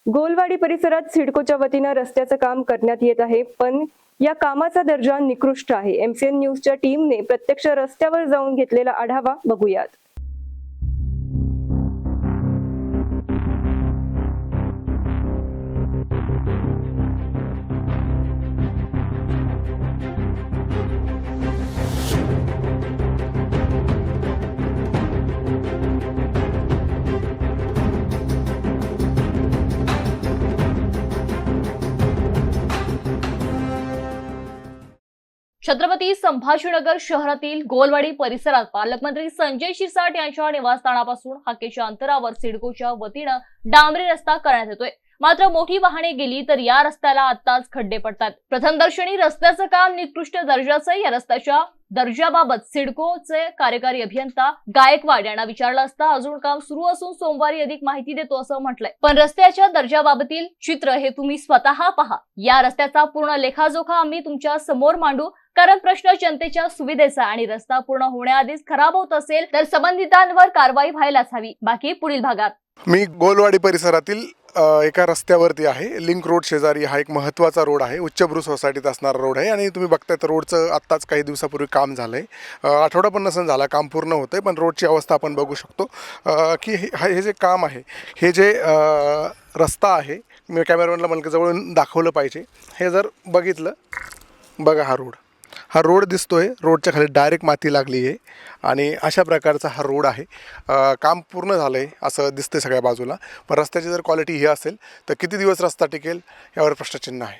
गोलवाडी परिसरात सिडकोच्या वतीनं रस्त्याचं काम करण्यात येत आहे, पण या कामाचा दर्जा निकृष्ट आहे। एमसीएन न्यूजच्या टीमने प्रत्यक्ष रस्त्यावर जाऊन घेतलेला आढावा बघूयात। छत्रपती संभाजीनगर शहरातील गोलवाडी परिसरात पालकमंत्री संजय शिरसाट यांच्या निवासस्थानापासून हाकेच्या अंतरावर सिडकोच्या वतीनं डांबरी रस्ता करण्यात येतोय। मात्र मोठी वाहने गेली तर या रस्त्याला आताच खड्डे पडतात। प्रथमदर्शनी रस्त्याचं काम निकृष्ट दर्जाचं। या रस्त्याच्या दर्जाबाबत सिडकोचे कार्यकारी अभियंता गायकवाड यांना विचारलं असता अजून काम सुरू असून सोमवारी अधिक माहिती देतो असं म्हटलंय। पण रस्त्याच्या दर्जाबाबतील चित्र हे तुम्ही स्वतः पहा। या रस्त्याचा पूर्ण लेखाजोखा आम्ही तुमच्या समोर मांडू, कारण प्रश्न जनतेच्या सुविधेचा आणि रस्ता पूर्ण होण्याआधीच खराब होत असेल तर संबंधितांवर कारवाई व्हायलाच हवी। बाकी पुढील भागात। मी गोलवाडी परिसरातील एका रस्त्यावरती आहे। लिंक रोड शेजारी हा एक महत्त्वाचा रोड आहे। उच्चभ्रू सोसायटीत असणारा रोड आहे आणि तुम्ही बघताय तर रोडचं आत्ताच काही दिवसापूर्वी काम झालंय। आठवडा पण नसेल झाला, काम पूर्ण होतंय, पण रोडची अवस्था आपण बघू शकतो की हे जे काम आहे, हे जे रस्ता आहे, मी कॅमेरामॅनला मला जवळून दाखवलं पाहिजे। हे जर बघितलं, बघा हा रोड दिसतोय, रोडच्या खाली डायरेक्ट माती लागली आहे आणि अशा प्रकारचा हा रोड आहे। काम पूर्ण झालं आहे असं दिसतंय सगळ्या बाजूला, पण रस्त्याची जर क्वालिटी ही असेल तर किती दिवस रस्ता टिकेल यावर प्रश्नचिन्ह आहे।